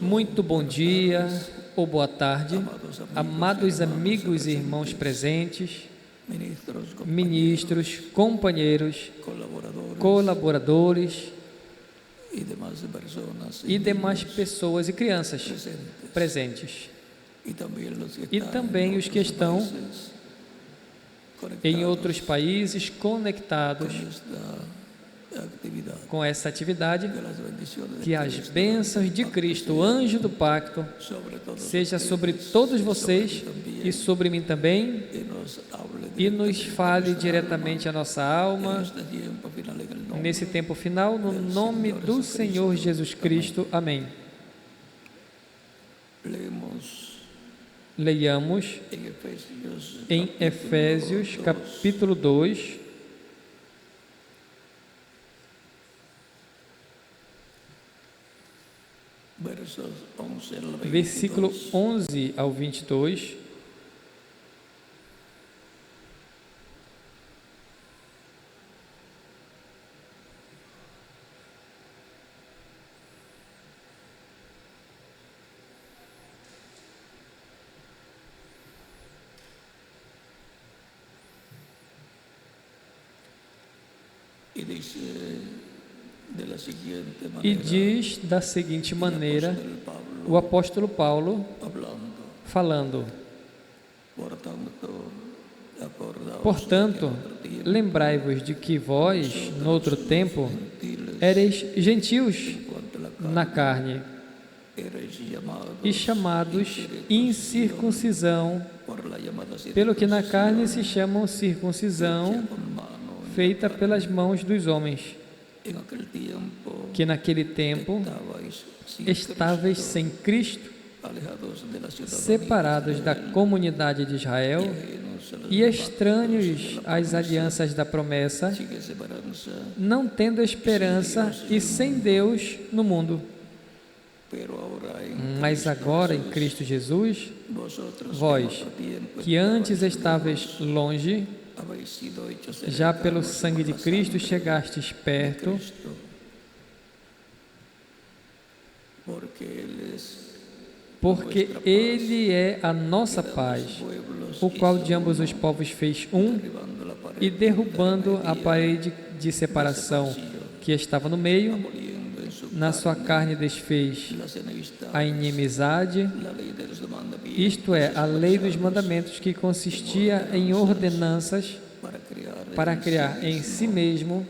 Muito bom dia ou boa tarde, amados amigos e irmãos presentes, ministros, companheiros, colaboradores e demais pessoas e crianças presentes. E também os que estão em outros países conectados com essa atividade, que as bênçãos de Cristo, o anjo do pacto, seja sobre todos vocês e sobre mim também, e nos fale diretamente a nossa alma, nesse tempo final, no nome do Senhor Jesus Cristo. Amém. Leiamos em Efésios, capítulo 2, versículo 11 ao 22. E diz da seguinte maneira o apóstolo Paulo, falando: portanto, lembrai-vos de que vós, no outro tempo, éreis gentios na carne, e chamados incircuncisão, pelo que na carne se chamam circuncisão, feita pelas mãos dos homens, que naquele tempo estáveis sem Cristo, separados da comunidade de Israel e estranhos às alianças da promessa, não tendo esperança e sem Deus no mundo. Mas agora em Cristo Jesus, vós, que antes estáveis longe, já pelo sangue de Cristo chegastes perto, porque Ele é a nossa paz, o qual de ambos os povos fez um, e derrubando a parede de separação que estava no meio, na sua carne desfez a inimizade, isto é, a lei dos mandamentos, que consistia em ordenanças, para criar em si mesmo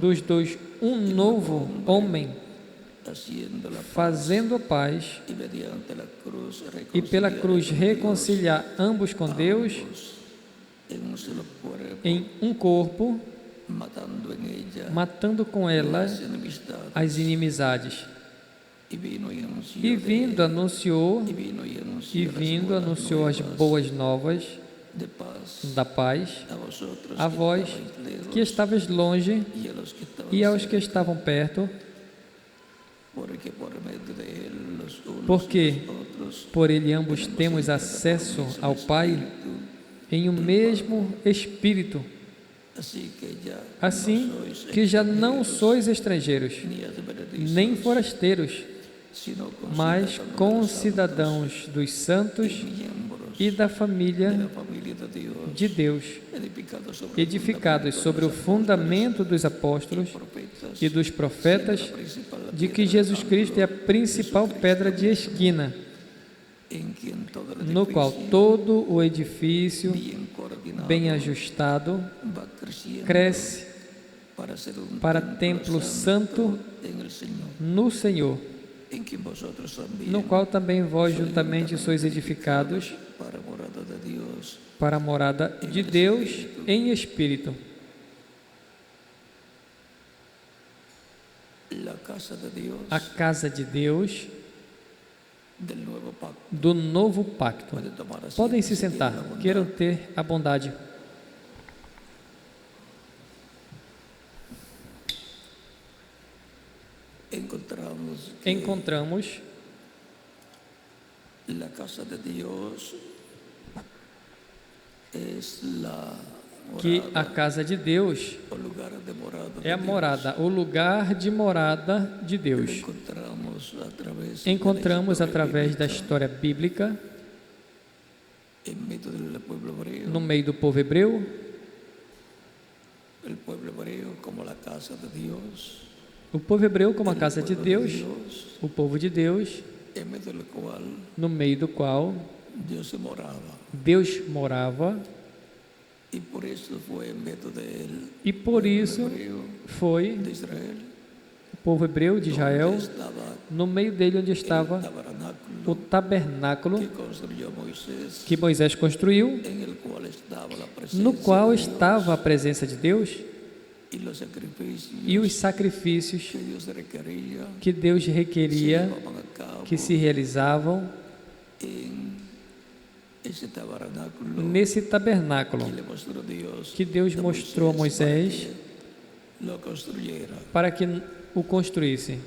dos dois um novo homem, fazendo a paz, e pela cruz reconciliar ambos com Deus em um corpo, matando com ela as inimizades. E vindo anunciou as boas novas da paz a vós que estavais longe e aos que estavam perto, porque por ele ambos temos acesso ao Pai em um mesmo Espírito. Assim que já não sois estrangeiros, nem forasteiros, mas concidadãos dos santos e da família de Deus, edificados sobre o fundamento dos apóstolos e dos profetas, de que Jesus Cristo é a principal pedra de esquina, no qual todo o edifício, bem ajustado, cresce para templo santo no Senhor, no qual também vós juntamente sois edificados para a morada de Deus em Espírito. A casa de Deus do novo pacto. Podem se sentar, queiram ter a bondade. Encontramos que a casa de Deus o lugar de morada de é a morada, o lugar de morada de Deus. Deus. Encontramos Encontramos através da através da história história bíblica, em meio do povo hebreu, no meio do povo hebreu, o povo hebreu como a casa de Deus, o povo hebreu como a el casa de pueblo Deus, o povo de Deus, em meio do qual no meio do qual Deus se morava. Deus morava, E por isso foi em meio dele, e por isso hebreu foi de Israel, o povo hebreu de Israel, onde estava no meio dele onde o estava o tabernáculo tabernáculo que construiu Moisés, que Moisés construiu, em el qual estava a presença no qual de Deus, estava a presença de Deus e os sacrifícios e os sacrifícios que Deus requeria que Deus se requeria levavam a cabo que se realizavam em esse tabernáculo nesse tabernáculo que lhe mostrou Deus, que Deus mostrou a Moisés lo construyera. para que o construísse.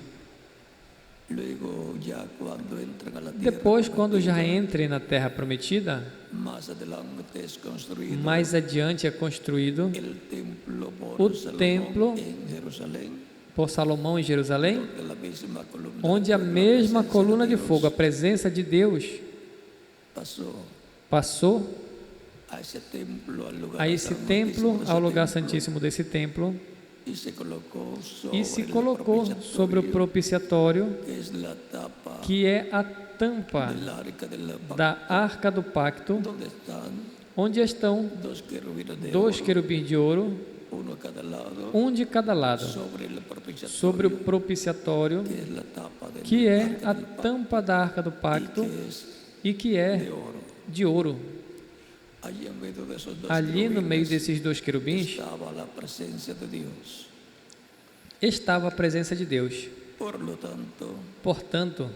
Luego, ya cuando entran a la tierra Depois, quando já prometida, entrem na terra prometida, más adelante es construido mais adiante é construído el templo por o Salomón templo en Jerusalén, por Salomão em Jerusalém, donde la misma columna onde de a fuego, mesma presencia coluna de Dios, fogo, a presença de Deus, pasó passou a ese templo, al lugar a esse santísimo templo, de ese ao lugar templo, santíssimo desse templo, y se colocó sobre, e se el colocou sobre o propiciatorio, propiciatório, que es la tapa que é a tampa del arca del pacto, da Arca do Pacto, donde están onde estão dos querubines de dois oro, querubins de ouro, uno a cada lado, um de cada lado, sobre el propiciatorio, sobre o propiciatório, que es la tapa del que é arca a del pacto, tampa da Arca do y Pacto que es e que de é oro. de ouro. Allí en medio de esos dos Ali no meio querubines desses dois querubins estaba la presencia de Dios. estava a presença de Deus. Por lo tanto, Portanto,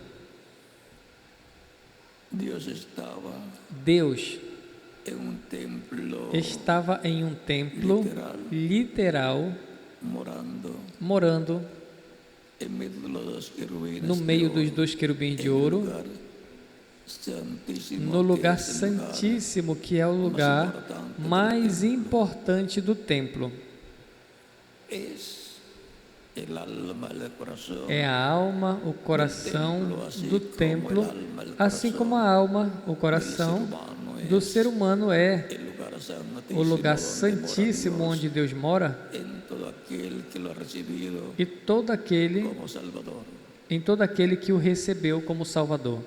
Dios estaba Deus en un templo estava em um templo literal, morando morando en medio de los dos querubines no de meio oro, dos dois querubins de en el ouro, lugar santísimo, no que lugar es el lugar santíssimo, que é o lugar mais importante do templo. es el alma, el corazón, É a alma, o coração do templo, assim como a alma, o coração do ser humano é el lugar o lugar santísimo santíssimo onde Deus mora, en todo aquel que lo ha recibido e todo aquele, como Salvador. em todo aquele que o recebeu como Salvador.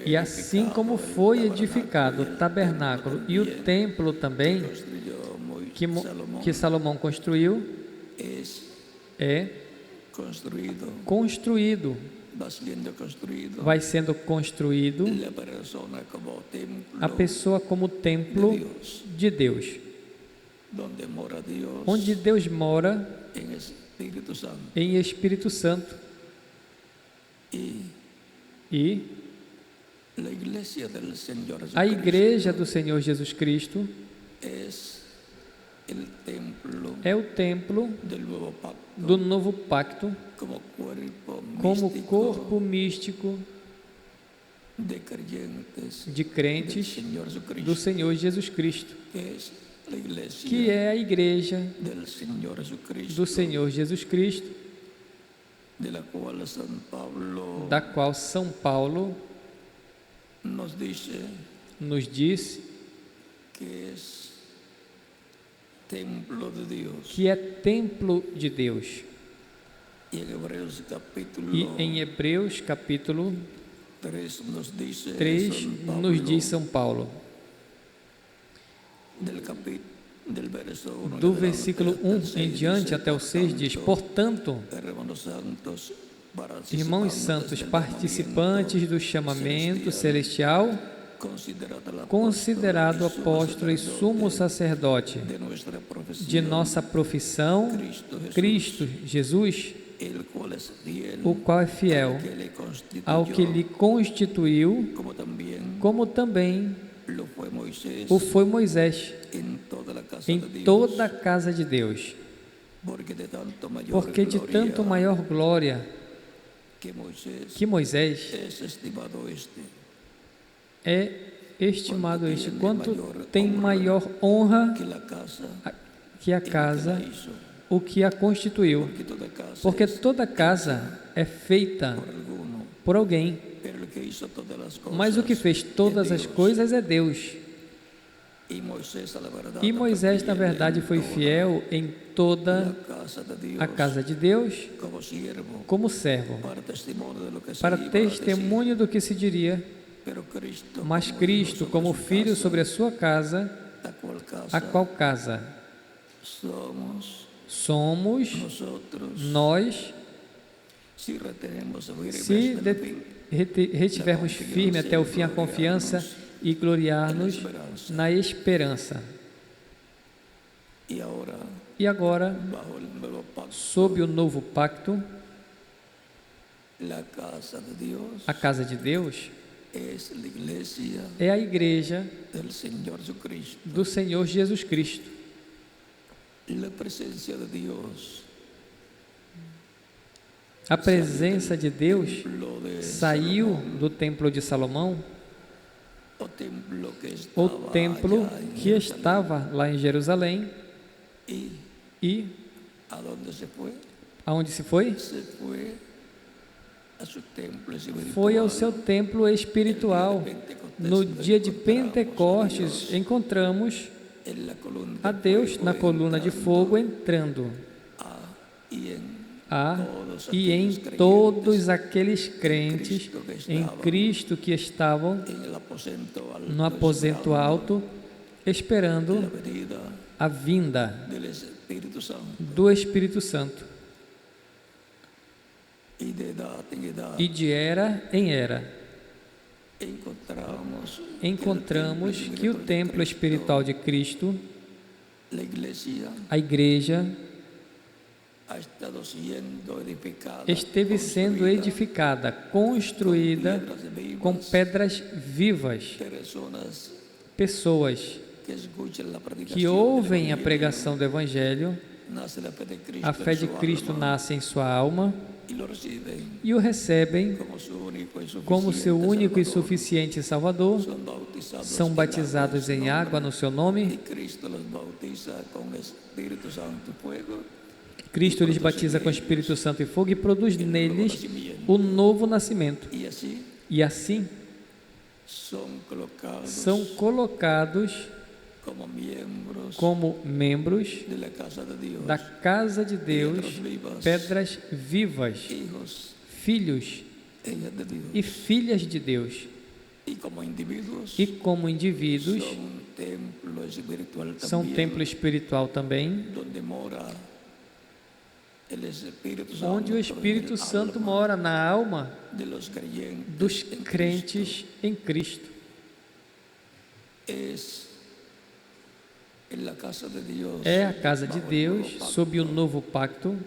E assim como foi edificado o tabernáculo e o templo também, que Salomão construiu, é construído, vai sendo construído a pessoa como templo de Deus, onde Deus mora em Espírito Santo. E a igreja do Senhor Jesus Cristo é o templo do novo pacto, como corpo místico de crentes do Senhor Jesus Cristo, que é a igreja do Senhor Jesus Cristo, da qual São Paulo nos disse que é templo de Deus. E em Hebreus capítulo 3 nos diz São Paulo, do versículo 1 em diante até o 6 diz: portanto, irmãos santos, participantes do chamamento celestial, considerado apóstolo e sumo sacerdote de nossa profissão, Cristo Jesus, o qual é fiel ao que lhe constituiu, como também o foi Moisés em toda a casa de Deus, porque de tanto maior glória que Moisés é estimado este, quanto tem maior honra que la casa que a que casa, la hizo, o que a constituiu. que toda casa Porque es toda casa é feita por alguno, por alguém, pero el que hizo todas las cosas mas o que fez todas as Dios. coisas é Deus. Y Moisés, a la verdad, E Moisés, na fue fiel verdade, en foi toda fiel em toda la casa de Dios, a casa de Deus como siervo, como servo, para testimonio de lo que se para iba a decir. testemunho do que se diria. Pero Cristo, Mas como Cristo, Dios sobre como su filho casa, sobre a sua casa, la cual casa a qual casa somos nosotros, nós, si retenemos firmes se de la fe, retivermos firme até o fim a confiança e gloriar-nos na esperança. y E agora, bajo el nuevo pacto, sob o novo pacto, la casa de Dios a casa de Deus es la iglesia é a igreja del Señor Jesucristo. do Senhor Jesus Cristo. La presencia de Dios A presença de Deus lo de saiu do templo de Salomão, o templo que o estaba templo allá en que Jerusalén, estava lá em Jerusalém, y e a dónde se fue aonde se foi? se fue a su templo espiritual. Foi ao seu templo espiritual. No dia de Pentecostes, encontramos En la columna a de Deus fuego na coluna de entrando fogo entrando y en e em todos aqueles crentes em Cristo que estavam en el aposento alto, no aposento alto, esperando la venida a vinda del Espíritu Santo, do Espírito Santo, y de edad en edad e de era em era. encontramos Que o templo espiritual de Cristo, la iglesia a igreja, ha estado siendo edificada, esteve sendo edificada, construída com pedras vivas, personas pessoas que escuchan la predicación que del ouvem a Evangelio, pregação do Evangelho, nace la fe de Cristo a fé en de su Cristo alma, nasce em sua alma y lo reciben e o recebem como su único y como seu suficiente único e Salvador. suficiente Salvador, São batizados são batizados em água no seu e nome. Cristo los bautiza com Espírito Santo e fogo. Cristo lhes batiza com Espírito Santo e fogo e produz neles o novo nascimento. E assim E assim são colocados como membros da casa de Deus, pedras vivas, filhos e filhas de Deus. E como indivíduos, são templo espiritual também, onde o Espírito Santo mora na alma dos crentes em Cristo. É a casa de Deus, sob o novo pacto,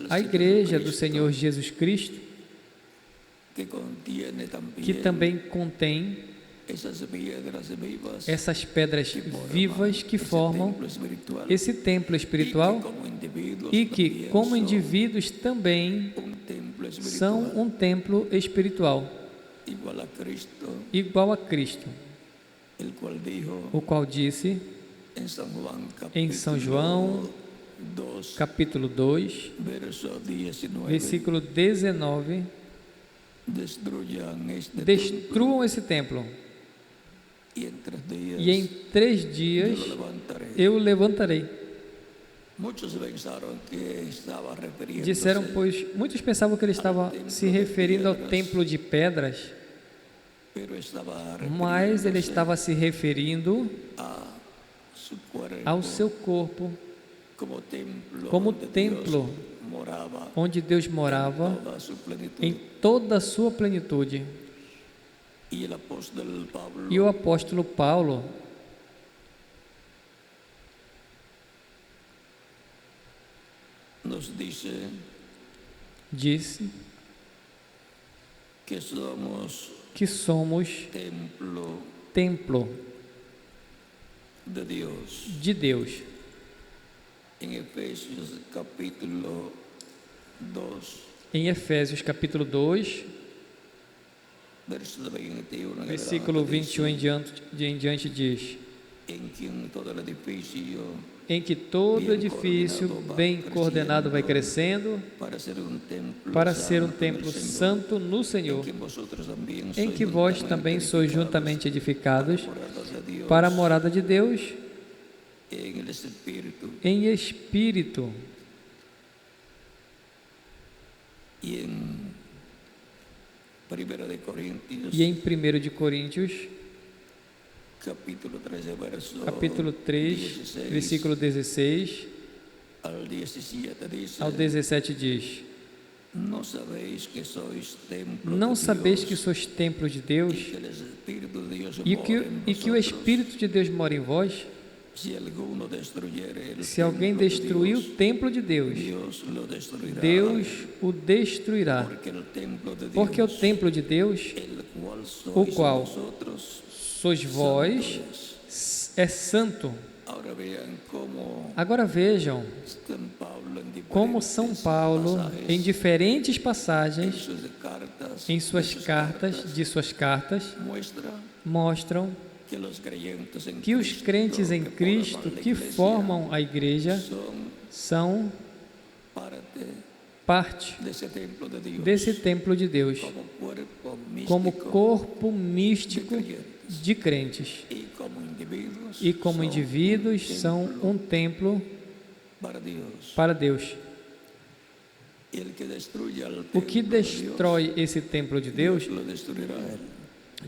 a igreja do Senhor Jesus Cristo, que também contém essas pedras vivas que formam esse templo espiritual e que, como indivíduos, também são um templo espiritual, igual a Cristo, o qual disse em São João, capítulo 2, versículo 19, destruam esse templo, e em 3 dias eu o levantarei. Disseram, pois, muitos pensavam que ele estava se referindo ao templo de pedras, mas ele estava se referindo ao seu corpo, como templo onde Deus morava em toda a sua plenitude. E o apóstolo Paulo disse que somos templo de Deus. Em Efésios capítulo 2, verso 21 en Versículo adelante 21 dice, em diante diz: en quien todo el edificio em que todo edifício bem coordenado vai crescendo para ser un templo santo santo no Senhor, en vosotros también em que vós também sois juntamente edificados moradas de Dios para a morada de Deus en el Espíritu. em espírito. Y en Primera de Corintios, E em 1 de Coríntios, capítulo 13, verso capítulo 3, 16 versículo 16 al 17 dice, ao 17 diz: ¿no sabéis que sois templo Não de sabeis Dios que sois templo de Deus y que el Espíritu de Dios e mora en que o vosotros? Espírito de Deus mora em vós? Si alguno destruyere el Se alguém templo de destruir o Dios, templo de Deus, Dios lo destruirá, Deus o destruirá. porque el templo de Porque o Dios, templo de Deus, el cual sois o qual vosotros, sois vós, santo es. é santo. Ahora vean cómo Agora vejam San Pablo en como diferentes São Paulo, pasajes, em diferentes en passagens, sus cartas, em suas de sus cartas, de suas cartas, muestra mostram que los creyentes en que os Cristo crentes em que Cristo forman la que iglesia formam a igreja son são parte parte desse templo de Deus, desse templo de Deus, como corpo místico como corpo místico de crentes. e E como indivíduos são um templo para Deus. para Deus. El que destruye al O que templo de destrói esse templo de Deus, Deus, lo destruirá él.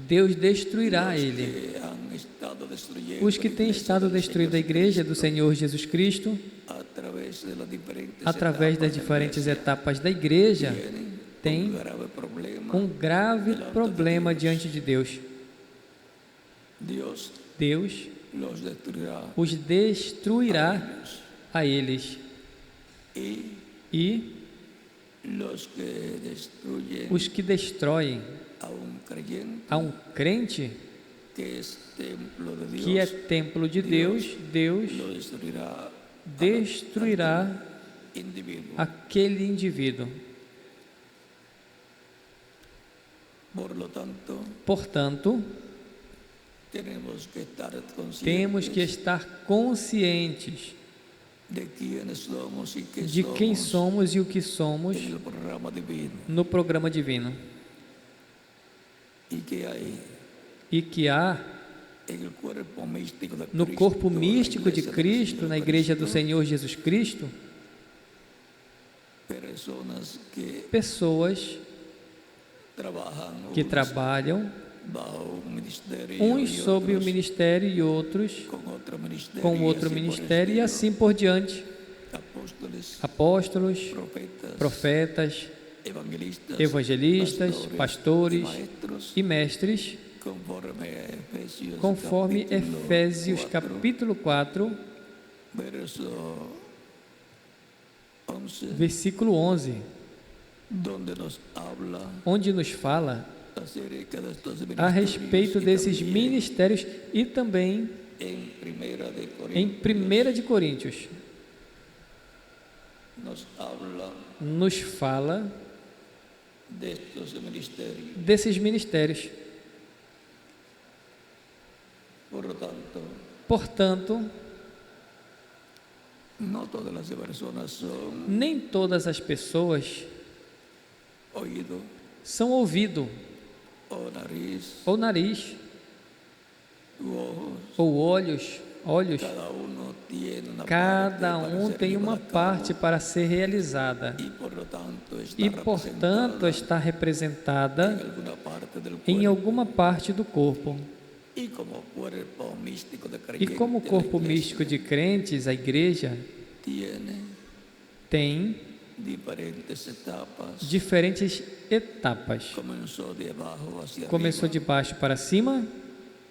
Deus destruirá Los ele. que han estado destruyendo Os que a têm iglesia estado del destruindo a Señor igreja do Jesucristo, Senhor Jesus Cristo, através através das diferentes etapas da igreja, tem um grave problema diante de Deus. Deus los destruirá os destruirá a eles. E los que destruyen os que destroem a un a crente, que es templo de Dios, que é templo de Deus, Deus lo destruirá destruirá individuo. aquele indivíduo. Por lo tanto, Portanto, tenemos que estar conscientes temos que estar conscientes de quiénes somos y qué de quem somos somos e o que somos en el programa divino, no programa divino, y que hay e que há en el cuerpo místico de no Cristo, corpo la místico de iglesia del Cristo, Señor na igreja do Cristo, Senhor Jesus Cristo, personas que pessoas trabajan que unos trabalham, bajo un ministerio uns y sob o otros ministério e outros com outro y así por el ministério, e estilo. assim por diante. Apóstoles, Apóstolos, profetas, profetas, evangelistas, pastores maestros, e mestres, conforme Efésios capítulo 4, verso 11, versículo 11, donde nos habla onde nos fala acerca de estos a respeito desses ministerios ministérios e também en Primera de em Corintios 1 de Coríntios nos habla nos fala de estos ministerios. desses ministérios. Por lo tanto, Portanto, no todas las personas son nem todas as pessoas oído são ouvido o nariz ou nariz u ojos. ou olhos. Cada uno tiene una Cada parte para um ser tem uma llevada a cabo, parte para ser realizada y por lo tanto está e, portanto, está en representada alguna parte del em cuerpo. alguma parte do corpo. Y como cuerpo místico de E creyentes, como la corpo iglesia místico de crentes, a igreja tiene tem diferentes etapas. diferentes etapas. Comenzó de abajo hacia Começou arriba, de baixo para cima,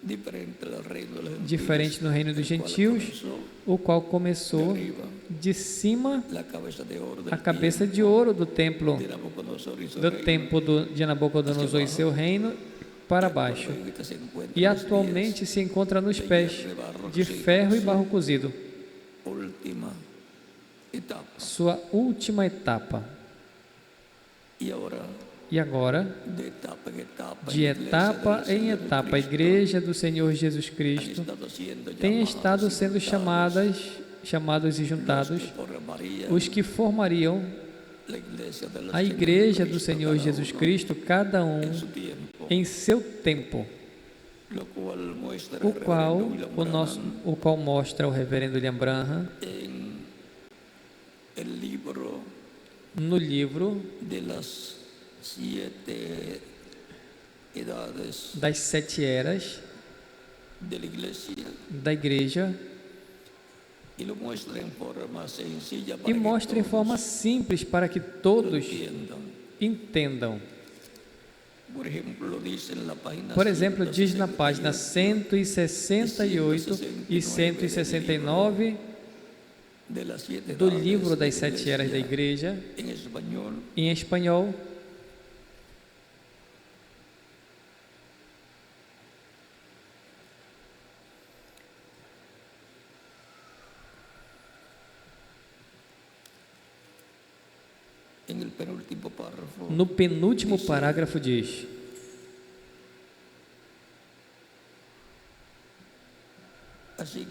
diferente del reino de los gentiles, diferente no reino dos el cual gentios, comenzó o qual de começou arriba, de cima la cabeza de oro del a cabeça templo de ouro do templo de Nabucodonosor y su do reino, templo de Nabucodonosor e seu reino para baixo. ahorita se encuentra E en los atualmente se encontra nos pies pés de barro de cocido. ferro e barro cozido. Última etapa. Sua última etapa. Y ahora E agora, de etapa en etapa, de etapa em etapa, a Igreja do Senhor Jesus Cristo tem estado sendo chamados e juntados os que formariam a Igreja do Senhor Jesus Cristo, cada um em seu tempo, o qual mostra o reverendo William Branham no livro das 7 eras da Igreja, e mostra em forma simples para que todos entendam. Por exemplo, diz na página 168 e 169 do livro das 7 eras da Igreja, em espanhol: no penúltimo parágrafo diz: assim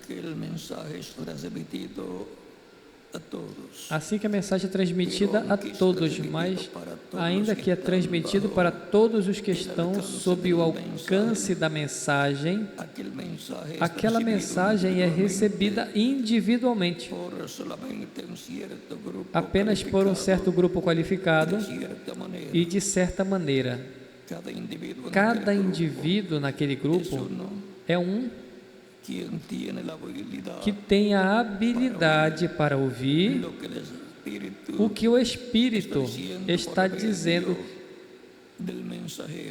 que a mensagem é transmitida a todos, mas ainda que é transmitido para todos os que estão sob o alcance da mensagem, aquela mensagem é recebida individualmente, apenas por um certo grupo qualificado e de certa maneira. Cada indivíduo naquele grupo é um que tem a habilidade para ouvir o que o Espírito está dizendo,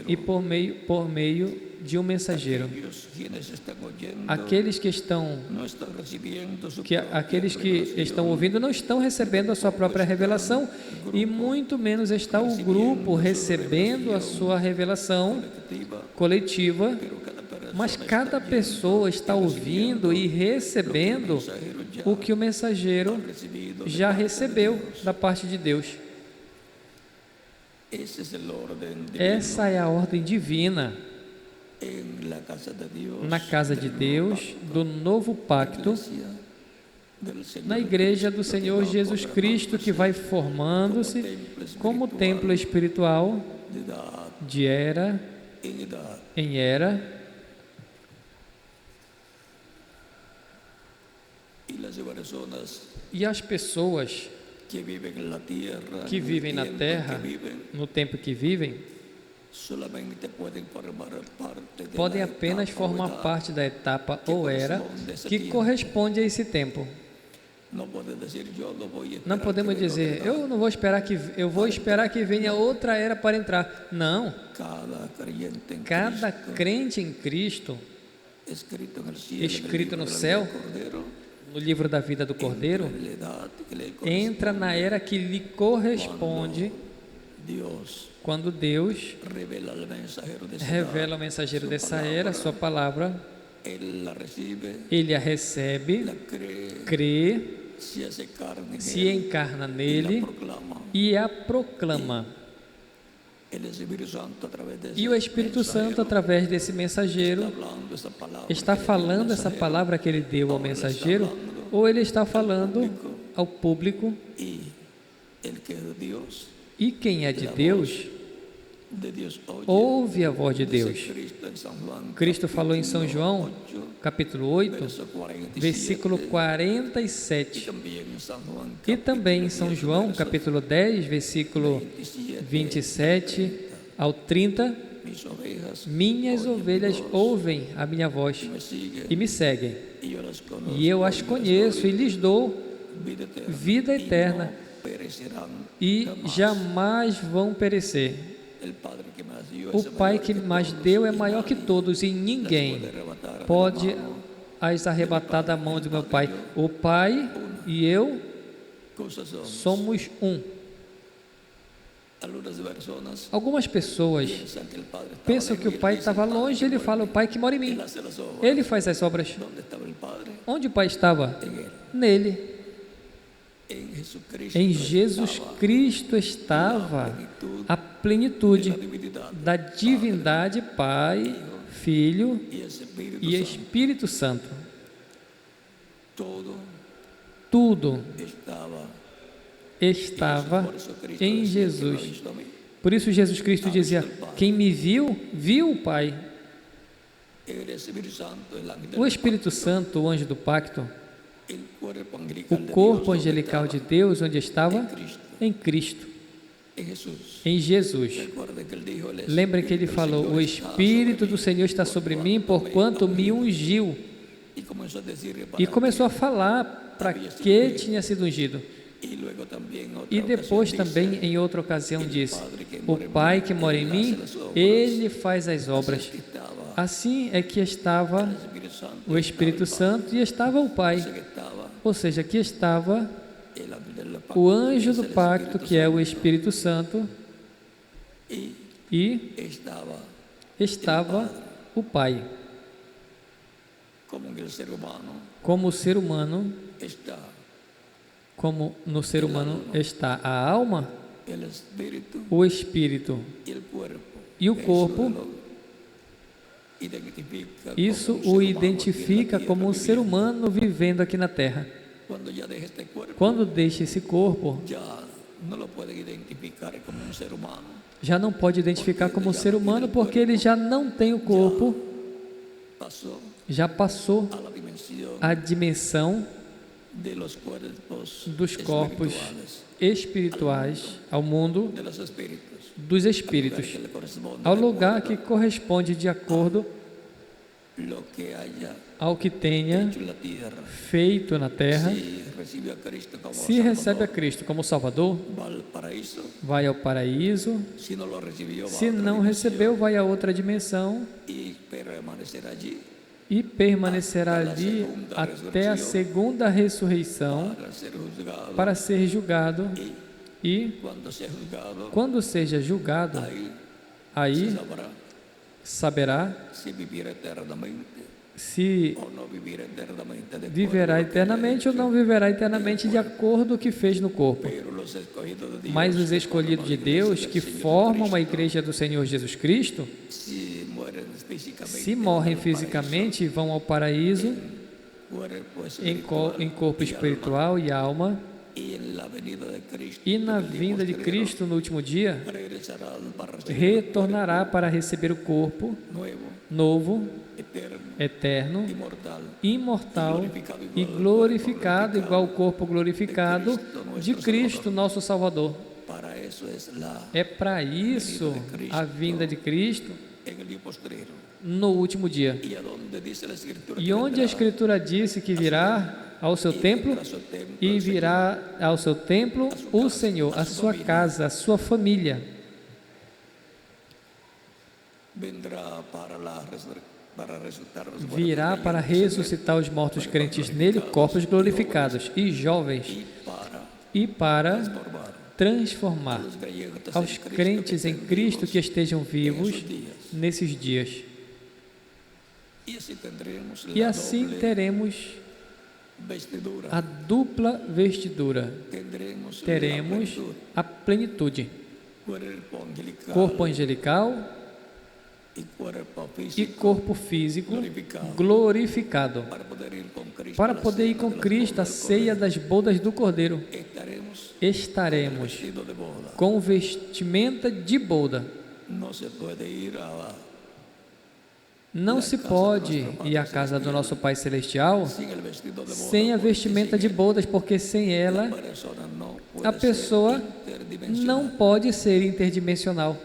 e por meio de um mensageiro. Aqueles que estão ouvindo não estão recebendo a sua própria revelação, e muito menos está o grupo recebendo a sua revelação coletiva. Mas cada pessoa está ouvindo e recebendo o que o mensageiro já recebeu da parte de Deus. Essa é a ordem divina na casa de Deus, do novo pacto, na Igreja do Senhor Jesus Cristo, que vai formando-se como templo espiritual de era em era. E as pessoas que vivem na terra, no tempo que vivem, podem apenas formar parte da etapa ou era que corresponde a esse tempo. Não podemos dizer: eu não vou esperar eu vou esperar que venha outra era para entrar. Não. Cada crente em Cristo, escrito no céu, no livro da vida do Cordeiro, entra na era que lhe corresponde, quando Deus revela ao mensageiro dessa era sua palavra. Ele a recebe, crê, se encarna nele e a proclama. E o Espírito Santo, através desse mensageiro, está falando essa palavra que ele deu ao mensageiro, ou ele está falando ao público. E quem é de Deus, ouve a voz de Deus. Cristo falou em São João, capítulo 8, versículo 47. E também em São João, capítulo 10, versículo 27 ao 30. Minhas ovelhas ouvem a minha voz e me seguem, e eu as conheço e lhes dou vida eterna, e jamais vão perecer. O Pai que mais deu é maior que todos, e ninguém pode as arrebatar da mão de meu Pai. O Pai e eu somos um. Algumas pessoas pensam que o Pai estava longe. Ele fala: o Pai que mora em mim, Ele faz as obras. Onde o Pai estava? Nele. en Jesucristo Em Jesus estaba Cristo estava a plenitude da divindade Pai, Filho y Espíritu e Santo. Espírito Santo. Todo Tudo estaba estava por eso Cristo em decía, "Quien me ha Jesus. visto a mí, Por isso Jesus Cristo dizia: quem me viu, viu o Pai. el Espíritu Santo, el ángel O del Espírito Santo, o anjo do pacto, pacto, el cuerpo o angelical de corpo Dios, donde angelical de estaba, Deus, onde estava? en Cristo, Em Cristo, en Jesús. em Jesus. Recuerde que él dijo, el Lembre que ele Espíritu del falou: Señor o está Espírito sobre do mí, Senhor está sobre mim, porquanto me ungiu. y comenzó a decir E começou a falar para que tinha sido ungido. y luego también otra E depois ocasión também, dice, em outra ocasião, disse: o Pai que mora em mim, Ele faz as obras. que estaba Assim é que estava el Espíritu Santo, o Espírito Santo e estava o Pai. que estaba Ou seja, aqui estava el ángel del pacto, o anjo que do es el pacto, Espíritu que é o Espírito Santo, y e estava o Pai. como en el ser humano Como o ser humano, está como no ser humano está a alma, el Espíritu o Espírito y el cuerpo. e o Eso corpo, lo identifica isso como un o ser humano identifica aquí en la como um tierra ser viviendo. humano vivendo aqui na Terra. Cuando ya deja este cuerpo, Quando deixa esse corpo, ya no lo pueden identificar como un ser humano. já não pode identificar como um ser humano, porque ele já não tem o corpo, Pasó já passou a la dimensión a dimensão de los cuerpos dos corpos espirituales, espirituais ao mundo de los espíritus, dos espíritos, que le corresponde ao de lugar acuerdo que corresponde de acordo lo que haya ao que tenha hecho en la tierra. feito na terra. Si recibe a Cristo como Se recebe a Salvador, Cristo como Salvador, va al paraíso. vai ao paraíso. Si no lo recibió, va Se a otra não dimensión recebeu, vai a outra dimensão y permanecerá allí e permanecerá ali até a segunda ressurreição para ser juzgado. para ser julgado. E Cuando sea juzgado, quando seja julgado, ahí aí se sabrá saberá si vivirá eternamente se o no vivirá eternamente. de acuerdo viverá a lo que haya eternamente ou hecho. não viverá eternamente de acordo com o que fez no corpo. Pero los escogidos de Dios, Mas os que escolhidos de forman la iglesia Deus, del que Señor formam a Cristo, igreja do Senhor Jesus Cristo, si mueren físicamente, se morrem van al paraíso, fisicamente, vão ao paraíso cuerpo em espiritual corpo y alma, espiritual e alma, y en la venida de Cristo, e na que vinda de tenemos creído, Cristo no último dia, regresará para recibir retornará para receber o corpo el cuerpo novo, eterno, eterno, inmortal, imortal e glorificado, igual ao corpo glorificado de Cristo, nosso Salvador. para eso es la É para isso a vinda de Cristo en el día postrero. no último dia. Y a donde dice la Escritura E que onde a vendrá Escritura disse que virá ao seu templo, a su templo, e el virá ao seu templo o Senhor, a sua casa, a sua família. vendrá para resucitar los muertos Virá para creyentes en él, ressuscitar os mortos crentes nele, corpos glorificados e jovens, y para e para transformar transformar los creyentes aos crentes em Cristo que estejam vivos nesses dias. y así tendremos E la assim doble teremos vestidura, a dupla vestidura, tendremos la teremos plenitud, a plenitude, cuerpo angelical corpo angelical y cuerpo e físico, corpo físico glorificado, para poder ir com Cristo para à poder ir com Cristo à ceia das bodas do Cordeiro. estaremos Estaremos vestido de boda. com vestimenta de boda. No se puede ir a Não se pode ir à casa do nosso Pai Celestial sin el vestido de boda, sem a porque vestimenta de bodas, porque sem ela a persona no puede a ser pessoa interdimensional. não pode ser interdimensional.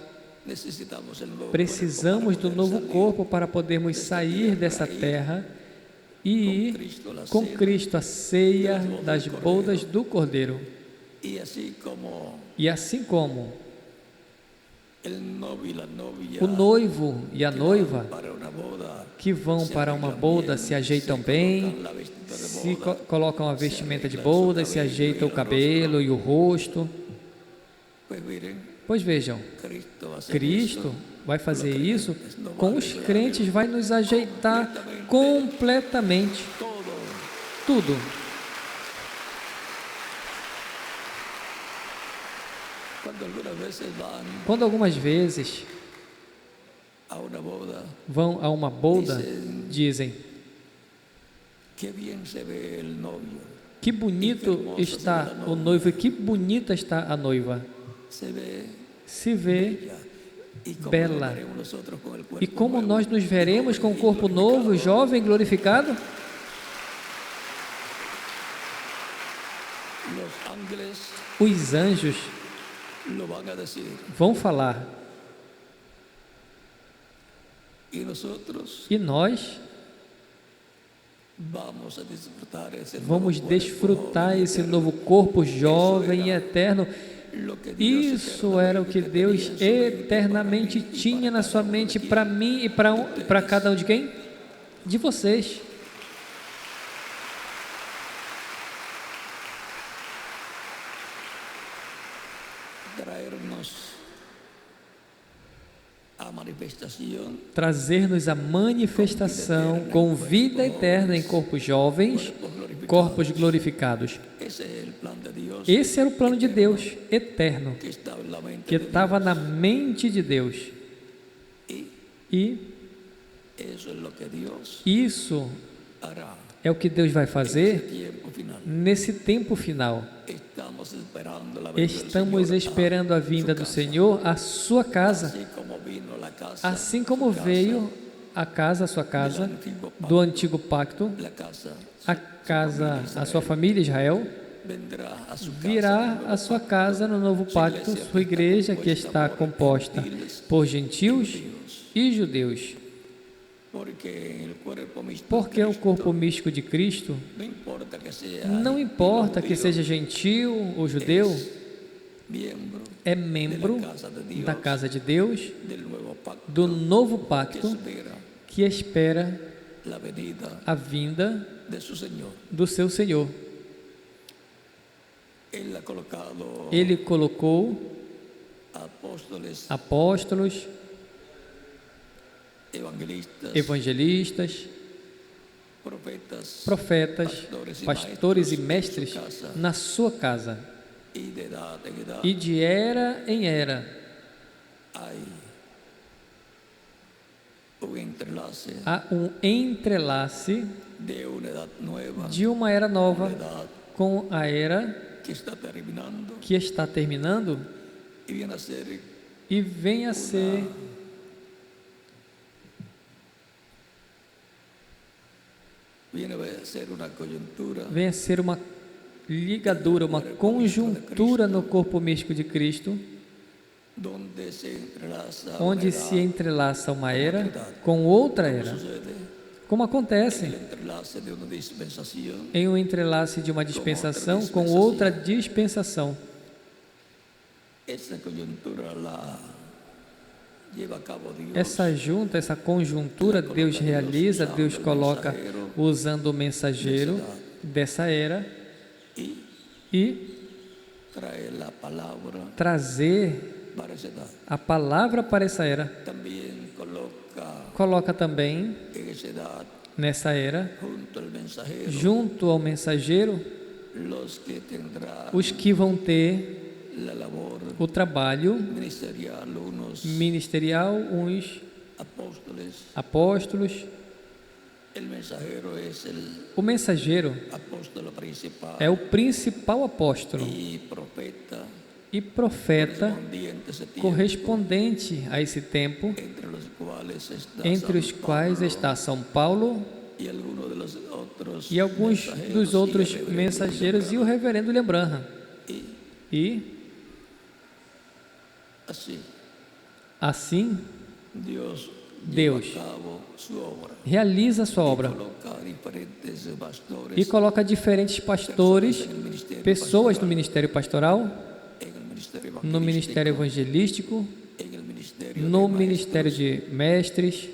Necesitamos el nuevo Precisamos cuerpo do para novo poder corpo para podermos sair dessa terra e ir com Cristo à ceia das bodas do Cordeiro. salir. Y así como E assim como el novio y la novia o noivo e a noiva para una boda que vão para uma boda se ajeitam bem, la vestida de se boda, colocam a vestimenta de boda, se ajeitam o cabelo e o rosto. pues miren, Pois vejam, Cristo va a hacer Cristo eso. vai fazer isso com os crentes, vai nos ajeitar completamente Todo tudo. Cuando algunas veces van Quando algumas vezes a una boda, vão a uma boda, dizem: qué bien se ve el novio, que bonito está o noivo e que bonita está a noiva. se ve Se vê bella. Y como bela. nos veremos nosotros con el cuerpo E como nuevo, nós nos veremos com o corpo novo, jovem, glorificado? los ángeles Os anjos lo van a decir. vão falar. Y nosotros E nós vamos a disfrutar ese vamos nuevo cuerpo desfrutar joven y esse eterno. novo corpo jovem e eterno. Lo que Dios Isso era o que Deus eternamente tinha na sua mente para mim e para cada um de quem? De vocês. traernos a manifestación Trazer-nos a manifestação com vida eterna em corpos jovens, corpos glorificados. ese es el plan de Dios Esse era o plano de Deus, eterno, que estaba en la mente que de estava na mente de Deus. Dios. E Y eso es lo que Dios isso hará é o que Deus vai en fazer ese tiempo final. nesse tempo final. Estamos esperando la venida del Estamos Señor esperando a vinda do Senhor à sua casa, así como vino la casa, assim como veio a casa, a sua casa, do antigo pacto, la casa a casa, a sua família Israel, vendrá a su casa, virá a sua casa no novo pacto, sua igreja que está composta por gentios e judeus. porque el cuerpo místico Porque o corpo místico de Cristo, no importa que sea não importa que seja gentil ou judeu, miembro é membro da casa de Deus, del nuevo pacto do novo que pacto espera que espera la venida a vinda de su Señor. do seu Senhor. Él ha colocado Ele colocou apóstoles, apóstolos, evangelistas, evangelistas, profetas, profetas, pastores e mestres na sua casa. y de edad en edad E de era em era hay un entrelace há um entrelace de una edad nueva, de uma era una nova edad com a era que está terminando que está terminando y viene a ser e vem a ser una coyuntura uma ligadura, uma conjuntura no corpo místico de Cristo, donde se entrelaza onde una se edad, entrelaça uma era com outra era, sucede como acontece el entrelace de una dispensación em um entrelace de uma dispensação com outra dispensação. esa coyuntura la lleva a cabo Dios Essa junta, essa conjuntura, Deus realiza, Deus coloca usando o mensageiro dessa era e trae la palabra trazer para esa edad. a palavra para essa era. También Coloca também en esa edad nessa era, junto al mensajero junto ao mensageiro, los que tendrán os que vão ter la labor o trabalho ministerial, unos ministerial, uns apóstolos. el mensajero es el O mensageiro apóstolo principal é o principal apóstolo y e profeta correspondiente a ese tiempo, correspondente a esse tempo, entre los cuales está São Paulo y algunos de los otros e alguns dos outros mensageiros e o reverendo William Branham. E assim Deus Deus lleva a cabo su obra realiza a sua obra coloca diferentes pastores e coloca diferentes pastores, en el ministerio pessoas no ministério pastoral, en el ministerio no ministério evangelístico, en el ministerio no ministério de mestres,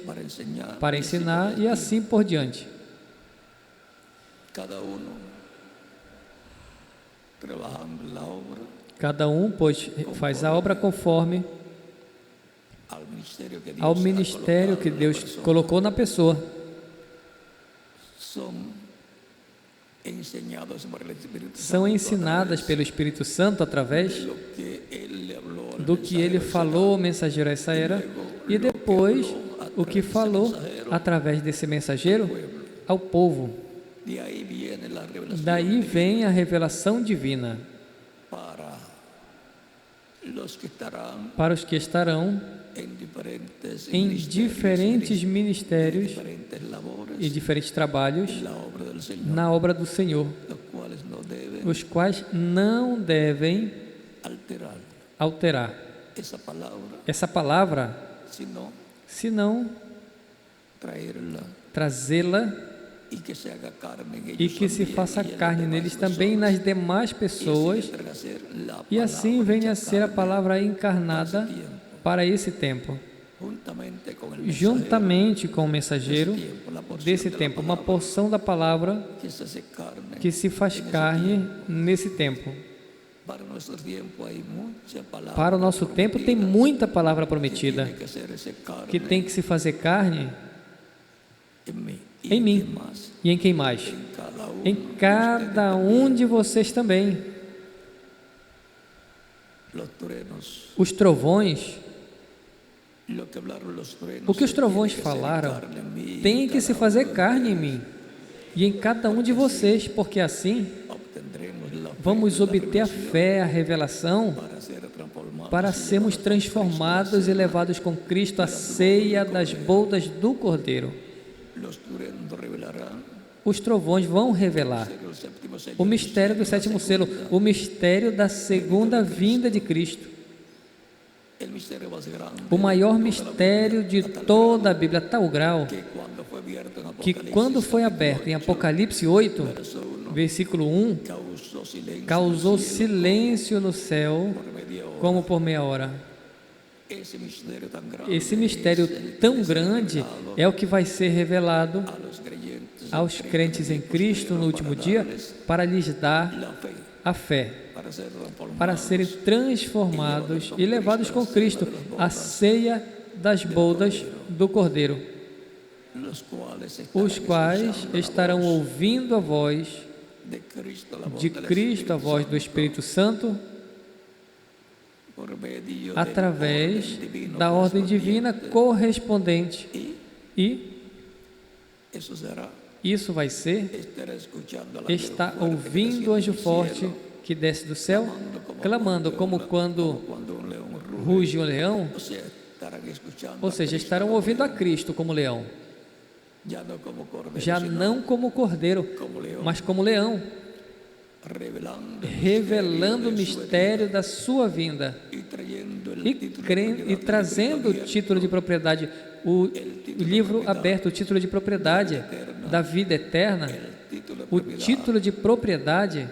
para ensinar e assim por diante. cada uno trabajando en la obra Cada um, pois, faz a obra conforme ao ministério que Deus colocou na pessoa. Son enseñados por el Espíritu são Santo ensinadas pelo Espírito Santo através lo que Él le habló al do que ele falou ao mensageiro a essa era, e depois o que falou através desse mensageiro ao povo. De ahí viene la revelación Daí vem a revelação divina para los que estarán para os que estarão em diferentes ministérios diferentes labores e diferentes trabalhos en la obra del Señor, na obra do Senhor, los cuales no deben os quais não devem alterar alterar esa palabra, essa palavra, sino senão traerla trazê-la y que se haga carne en e ellos que se también, faça y en las carne demás neles também e personas, nas demais pessoas, y así vendrá a ser la e assim palabra venha a hecha ser a carne palavra encarnada para esse tempo, juntamente con el mensajero juntamente com o mensageiro desse tempo, la porción desse de la tempo, uma palabra porção da palavra que se hace carne. que se faz carne nesse tempo. Para nuestro tiempo hay mucha palabra Para o nosso tempo tem prometida muita palavra que prometida tiene que hacerse carne que tem que se fazer carne en mí y em en mim quien más, e em quem mais? en cada uno Em de cada ustedes um de vocês também. también. Los truenos, Os trovões, lo que hablaron los truenos, o que os trovões tiene que ser falaram, carne en mí, tem en que se cada fazer uno de carne em ustedes. mim e em cada um de vocês, porque assim Obtendremos la fe, vamos la obter a revelación fé, a revelação, para ser transformados para y sermos llevados transformados e levados com Cristo à ceia das bodas do Cordeiro. Los truenos revelarán Os trovões vão revelar el séptimo sello o mistério do sétimo selo, o mistério da segunda vinda de Cristo, el misterio más grande o maior mistério de toda a Bíblia, a tal grau que cuando fue abierto en que quando foi aberto em Apocalipse 8, verso 1, versículo 1, causó silencio causou silêncio no céu por media hora. como por meia hora. Ese misterio tan grande Esse mistério tão grande é o que vai ser revelado a los creyentes aos crentes em Cristo no último dia para lhes dar la fe a fé, para ser transformados, para serem transformados e levados com Cristo à ceia das bodas do Cordeiro, los cuales os quais estarão ouvindo a voz de Cristo, la voz de del Cristo, a voz do Espírito Santo, por medio del através orden divino da ordem divina correspondiente. correspondente. Y E eso será isso vai ser estar escuchando al está ángel fuerte que ouvindo o anjo desciende del forte cielo, que desce do céu, clamando como quando cuando un león ruge. ruge um leão, O sea, estarán escuchando ou a seja, Cristo estarão ouvindo a Cristo como leão, ya no como cordero, já sino não como cordeiro, como león, mas como leão, revelando o mistério da sua vinda y trayendo el e, título e trazendo o título de propriedade, o livro aberto, o título de propriedade da vida eterna, o título de propriedade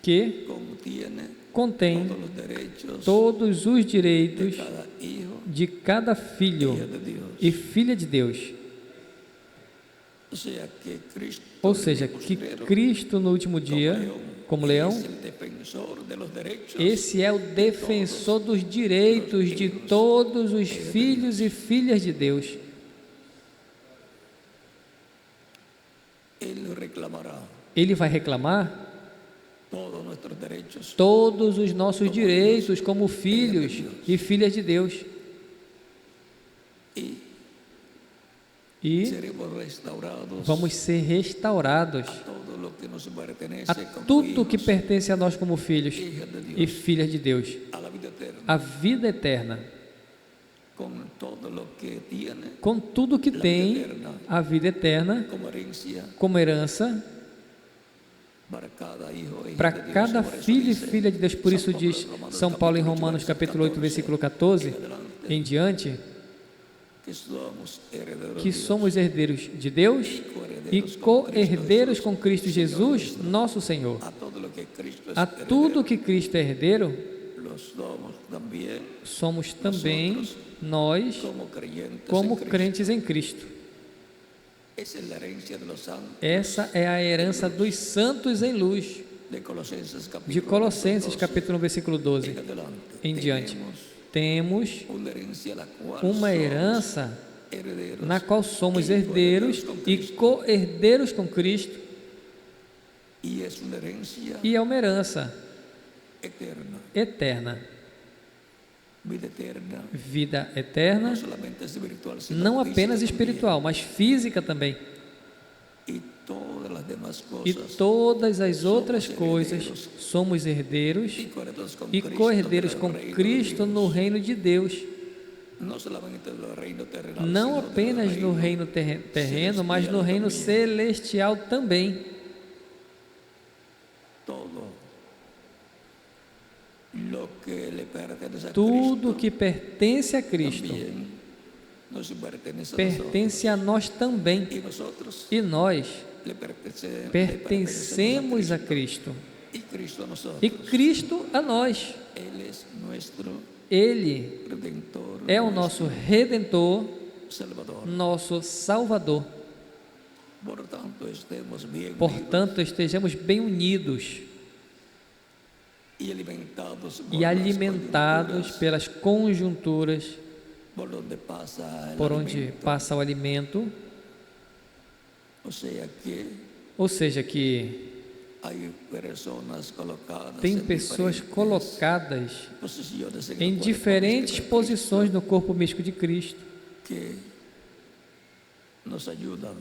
que contiene contém los derechos todos os direitos cada hijo de cada filho de Dios. e filha de Deus. O sea, que Cristo, Ou seja, que Cristo no último dia, como leão, es el defensor de los derechos esse é o defensor dos direitos de todos os filhos e filhas de Deus. Él reclamará Ele vai reclamar todos nuestros derechos todos os nossos direitos como filhos e filhas de Deus. y E seremos restaurados vamos ser restaurados todo lo que nos pertenece a como tudo que hijos, pertence a nós como filhos hijas de Dios, e filhas de Deus. a la vida eterna, A vida eterna, con todo lo que tiene com tudo que tem a vida eterna como herencia como herança para cada hijo e hija para de Dios. cada Por eso filho e dice filha de Deus. Por isso diz São Paulo em Romanos capítulo 8, versículo 14 em diante, que somos herederos que de Dios, somos herdeiros de Deus e co-herdeiros com Cristo Jesus, nosso Senhor. a todo lo que Cristo es A tudo que Cristo é herdeiro, lo somos también somos também nós como creyentes como en Cristo. crentes em Cristo. Esa es la herencia de los santos Essa é a herança dos santos em luz, de Colosenses capítulo de Colossenses capítulo versículo 12 en adelante. em diante. Tenemos Temos una herencia la cual uma somos herança herederos na qual somos herdeiros e co-herdeiros com Cristo, y es una herencia e é uma herança eterna. eterna. Vida eterna, Vida eterna, no solamente espiritual, sino não física apenas también. espiritual, mas física também. Y todas las demás E cosas. todas as outras coisas somos herdeiros Y coherederos con e Cristo co-herdeiros del com reino de Cristo Dios. no reino de Deus. No solamente del reino terrenal, Não sino apenas del no reino reino terreno, mas no celestial reino también. celestial também. Todo lo que le pertenece a Tudo Cristo que pertence a Cristo también nos pertenece a pertence a nós também. nosotros. Y nosotros E nós le pertencemos a Cristo. y Cristo a nosotros. E Cristo a nós. Él es nuestro Ele Redentor, é o nosso Redentor, Salvador. nosso Salvador. Por tanto, estemos bien Portanto, estejamos bem unidos y alimentados por e las alimentados coyunturas pelas conjunturas por donde pasa el por onde alimento. passa o alimento. Ou seja que Tem tem pessoas colocadas posições em diferentes posições no corpo místico de Cristo que nos ajudam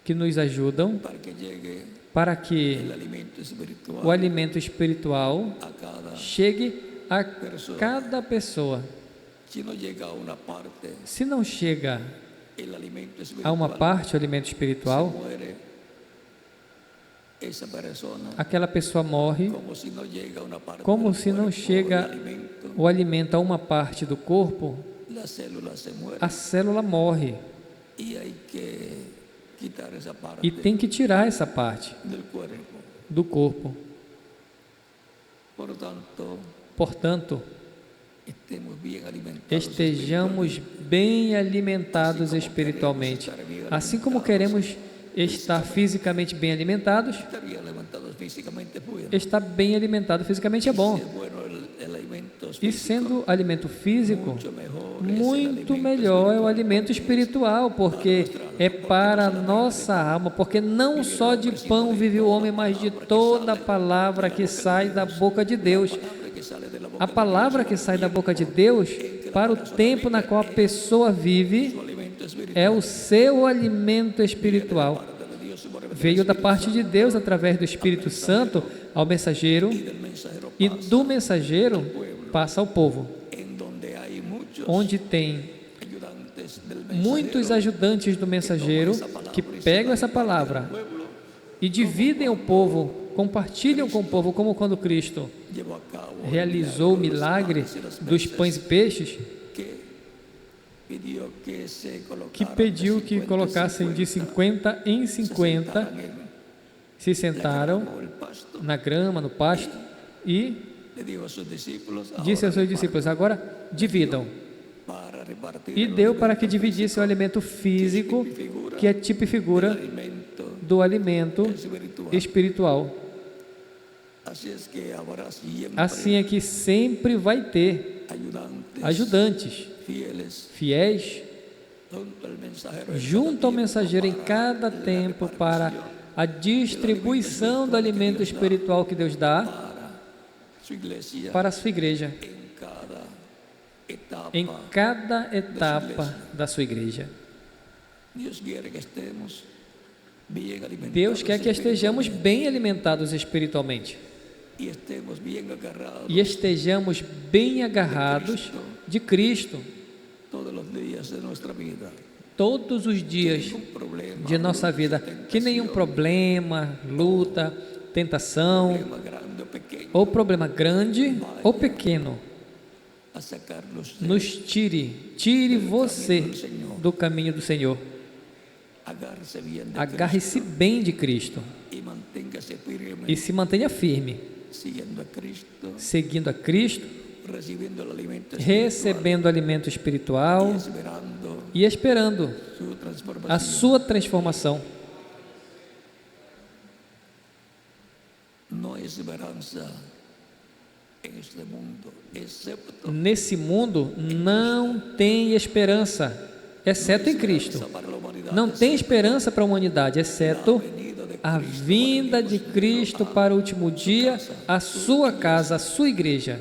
que nos ajudam para que chegue para que o alimento espiritual o alimento espiritual a cada. chegue a cada pessoa. Se não chega a uma parte, Se não chega o alimento a espiritual, uma parte o alimento se espiritual, muere essa pessoa, aquela pessoa morre como se não chega a uma parte como do se não corpo, chega o alimento, o alimento a uma parte do corpo, as células se muere a célula morre e hay que quitar essa parte e tem que tirar essa parte do corpo. do corpo. Portanto, Portanto, estejamos estejamos bem alimentados espiritualmente. Assim como queremos estar fisicamente bem alimentados, estar bem alimentado fisicamente é bom. E sendo alimento físico, muito melhor é o alimento espiritual, porque é para a nossa alma, porque não só de pão vive o homem, mas de toda a palavra que sai da boca de Deus. A palavra que sai da boca de Deus, para o tempo na qual a pessoa vive, é o seu alimento espiritual. Veio da parte de Deus através do Espírito Santo ao mensageiro, e do mensageiro passa ao povo, onde tem muitos ajudantes do mensageiro que pegam essa palavra e dividem o povo, compartilham com o povo, como quando Cristo realizou o milagre dos pães e peixes, que pediu que colocassem de 50 em 50, se sentaram na grama, no pasto, e disse aos seus discípulos: agora dividam. E deu para que dividisse o alimento físico, que é tipo e figura do alimento espiritual. Assim é que sempre vai ter ajudantes fiéis junto ao mensageiro em cada tempo para a distribuição do alimento espiritual que Deus dá para a sua igreja, em cada etapa da sua igreja. Deus quer que estejamos bem alimentados espiritualmente e estejamos bem agarrados de Cristo todos os dias de nossa vida, que nenhum problema, luta, tentação, ou problema grande ou pequeno, nos tire você do caminho do Senhor. Agarre-se bem de Cristo e se mantenha firme, seguindo a Cristo, recebendo alimento espiritual e esperando a sua transformação. Nesse mundo não tem esperança, exceto em Cristo. Não tem esperança para a humanidade, exceto a vinda de Cristo para o último dia, a sua casa, a sua igreja,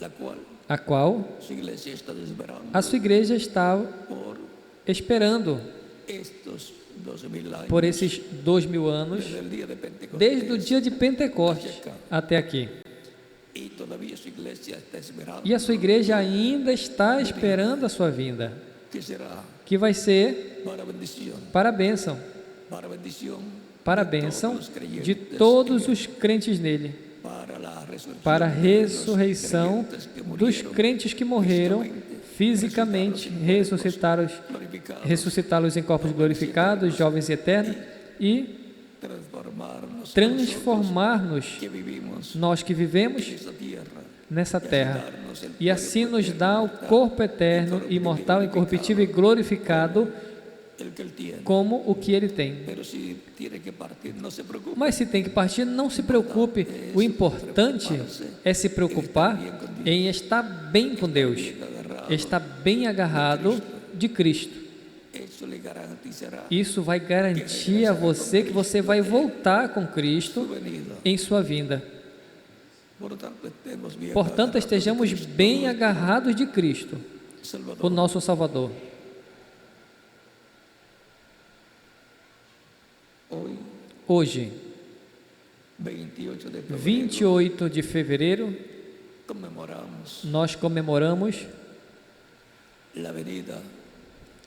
la cual a qual su iglesia está esperando a sua igreja está por esperando estos 12.000 años, por esses 2000 anos, desde el día de Pentecostés, desde o dia de Pentecostes até aqui. y todavía su iglesia está esperando, E a sua igreja ainda está esperando a sua vinda, que será que vai ser para bendición, para a bênção, para bendición, para a de bênção todos los creyentes, de todos os crentes nele, para la resurrección, para a de los ressurreição creyentes que dos murieron, crentes que morreram fisicamente, glorificados, ressuscitá-los em corpos glorificados, jovens e eternos, e transformarnos transformar-nos, que vivimos nós que vivemos en esta tierra, nessa terra, darnos el e assim nos dá o corpo eterno, imortal, incorruptível e glorificado, el que él tiene. como o que ele tem. Pero si tiene que partir, no se preocupe. Mas se tem que partir, não se preocupe. O importante é se preocupar em estar bem com Deus, estar bem agarrado de Cristo. Eso le garantizará Isso vai garantir a você que você vai voltar com Cristo su venida. em sua vinda. Por tanto, estemos bien Portanto, estejamos bem agarrados de Cristo, Salvador. o nosso Salvador. Hoy, Hoje, 28 de febrero, 28 de fevereiro, conmemoramos nós comemoramos la venida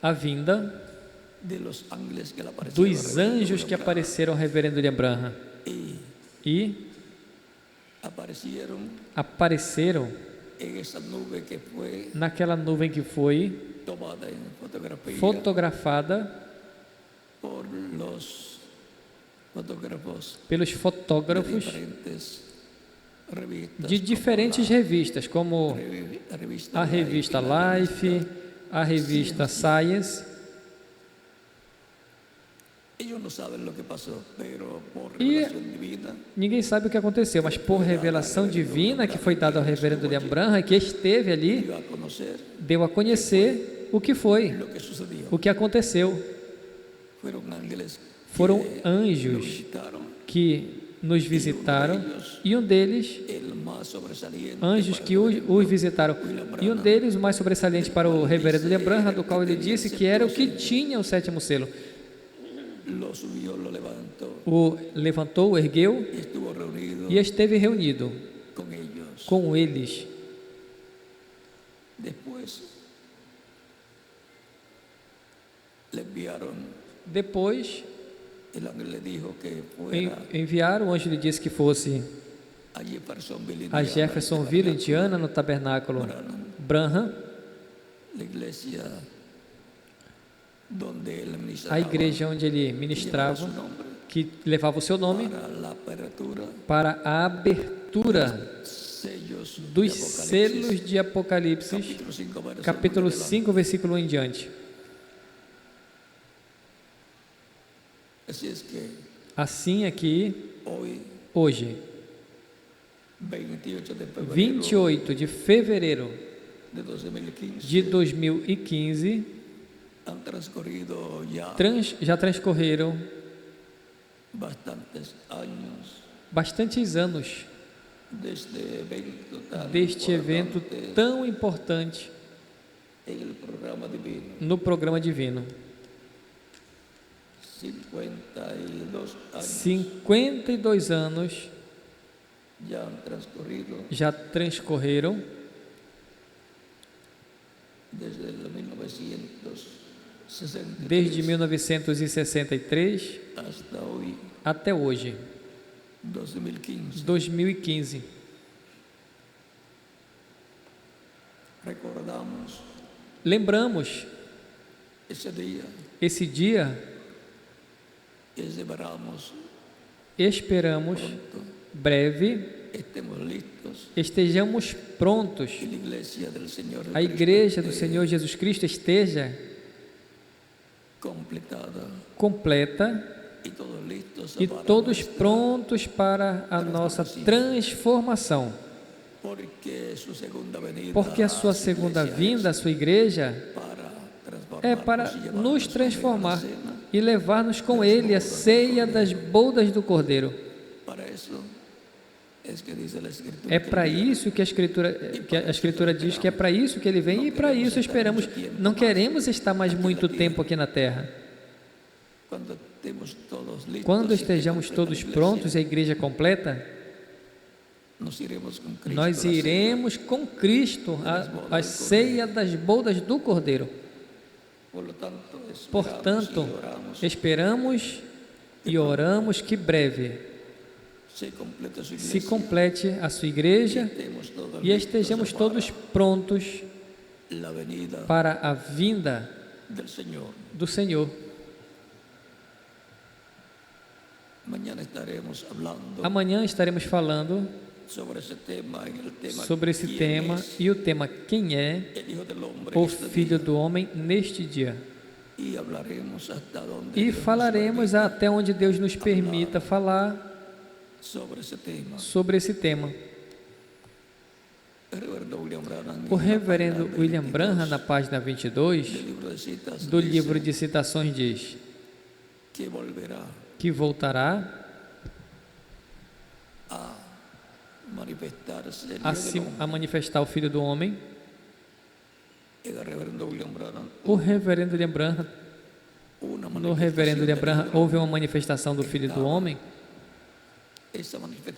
a vinda de los ángeles que le aparecieron dos anjos que apareceram ao reverendo William Branham e apareceram en esa nube que fue naquela nuvem que foi tomada en fotografía fotografada por los fotógrafos pelos de fotógrafos diferentes revistas, de diferentes revistas, como a revista a revista Life, a revista Science. Ellos no saben lo que pasó, pero por Y- revelación divina Ninguém sabe o que aconteceu, mas por revelação divina que foi dada ao reverendo William Branham, que esteve ali, dio a conocer deu a conhecer o que foi, lo que sucedió. o que aconteceu. Fueron ángeles Foram que lo anjos visitaron, que nos visitaram, e um deles, el más sobresaliente anjos para que os visitaram, e um deles, o mais sobressalente para o reverendo William Branham, do qual ele disse que era o que tinha o sétimo selo. lo subió, lo levantó O levantou, o ergueu y estuvo reunido e esteve reunido con ellos. com eles. Después le enviaron, Depois el ángel le dijo que fuera enviaram, o anjo lhe disse que fosse a Jeffersonville, a Indiana, Jeffersonville, Indiana, no tabernáculo Branham, la iglesia donde él a ministraba, igreja onde ele que llevaba ministrava, su nombre, que levava o seu nome, para la apertura para a abertura sellos de dos Apocalipsis, selos de Apocalipse, capítulo 5, verso capítulo 1 en adelante. 5, versículo 1 em diante. Así es que Assim aqui, hoy, hoje, 28 de febrero 28 de fevereiro de 2015, de 2015, han transcurrido ya já transcorreram bastantes años bastantes anos desde evento tan deste evento importante tão importante en el programa divino. no programa divino. 52 años 52 anos ya han transcurrido já transcorreram desde el 1963 desde 1963 hasta hoy, até hoje, 2015. 2015. Recordamos Lembramos ese día esse dia, y esperamos breve estemos listos estejamos prontos, y la iglesia del Señor a igreja do Senhor Jesus Cristo esteja completada completa y todos listos e para todos nuestra- prontos para a nossa transformação, porque su segunda venida porque a sua a su segunda iglesia vinda, a sua igreja, es para é para transformarnos y nos llevarnos transformar a la cena e e levar-nos com Ele à ceia das bodas do Cordeiro. Para eso es que dice la Escritura. É para isso que a Escritura diz que é para isso que Ele vem, e para isso esperamos. Não queremos estar mais muito tempo aqui na terra. Quando estejamos todos prontos e a igreja completa, nós iremos com Cristo à ceia das bodas do Cordeiro. Portanto, esperamos e oramos que breve se complete a sua igreja e estejamos todos prontos para a vinda do Senhor. Amanhã estaremos falando sobre esse tema, e o tema: quem é o Filho do Homem neste dia? E falaremos até onde Deus nos permita falar sobre esse tema. O reverendo William Branham, na página 22 do livro de citações, diz que voltará a manifestar o Filho do Homem. O reverendo William Branham, no reverendo William Branham houve uma manifestação do Filho do Homem.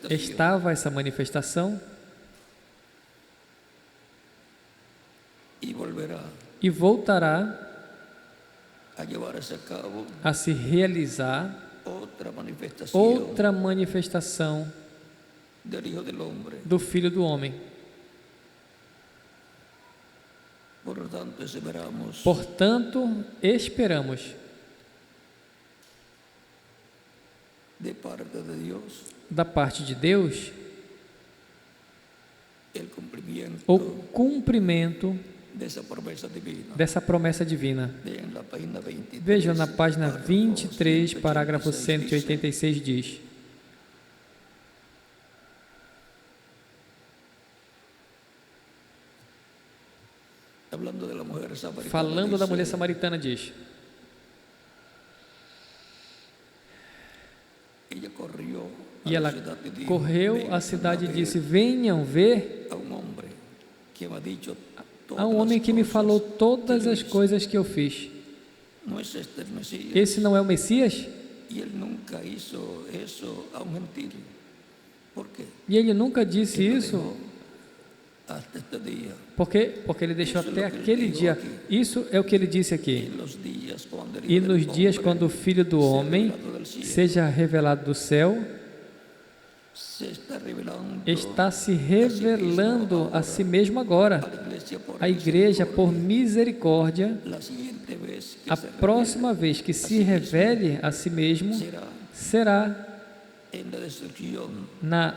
Estava essa manifestação e voltará a se realizar outra manifestação do Filho do Homem. Portanto, esperamos da parte de Deus o cumprimento dessa promessa divina. Vejam na página 23, parágrafo 186, diz: falando da mulher samaritana, diz: e ela correu à cidade e disse: venham ver a um homem que me falou todas as coisas que eu fiz. Esse não é o Messias? E ele nunca disse isso. Por quê? Porque ele deixou até aquele dia. Isso é o que ele disse aqui. E nos dias quando o Filho do Homem seja revelado do céu, está se revelando a si mesmo agora. A igreja, por misericórdia, a próxima vez que se revele a si mesmo, será na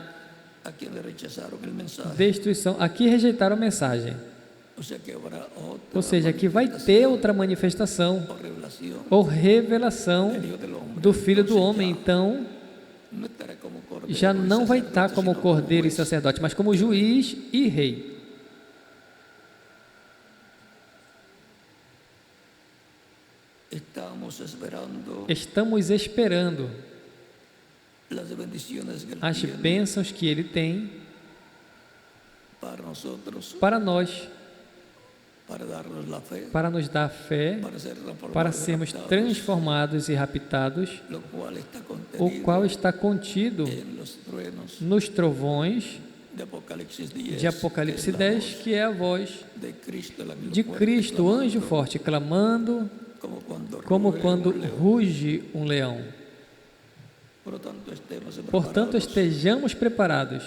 destruição. Aqui rejeitaram a mensagem. Ou seja, aqui vai ter outra manifestação ou revelação do Filho do Homem. Então, já não vai estar como cordeiro e sacerdote, mas como juiz e rei. Estamos esperando as bênçãos que Ele tem para nós, para nos dar fé, para sermos transformados e raptados, o qual está contido nos trovões de Apocalipse 10, que é a voz de Cristo, o anjo forte, clamando como quando ruge um leão. Portanto, estejamos preparados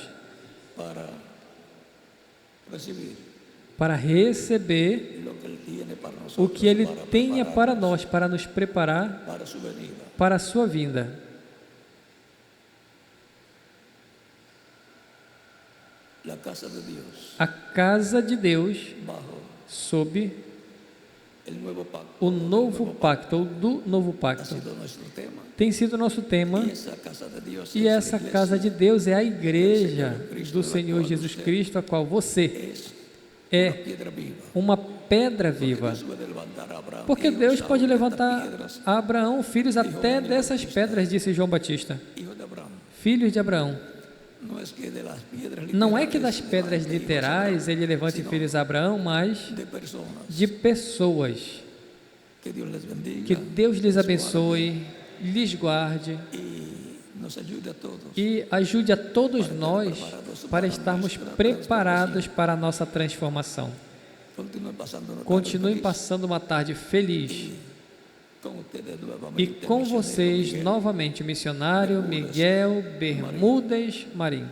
para receber o que Ele tenha para nós, para nos preparar para a sua vinda. A casa de Deus, sob o novo pacto, ou do novo pacto, tem sido nosso tema, e essa casa de Deus é a igreja do Senhor Jesus Cristo, a qual você é piedra viva. uma pedra viva. Dios puede levantar a Abraham, Porque hijos Deus aún pode de estas levantar piedras, a Abraão filhos até dessas pedras, disse João Batista. hijos de Abraham. Filhos de Abraão. No es que de las piedras Não é que literales das pedras levante hijos de literais Abraham, ele levante sino filhos a Abraão, mas de personas. de pessoas. Que Dios les bendiga. Que Deus lhes abençoe, lhes guarde Y nos ayude a todos. e ajude a todos nós para estarmos preparados para a nossa transformação. Continúen pasando una tarde Continuem feliz passando uma tarde feliz. con ustedes E nuevamente, com misionero vocês Miguel. novamente o missionário Miguel Bermudas Marim.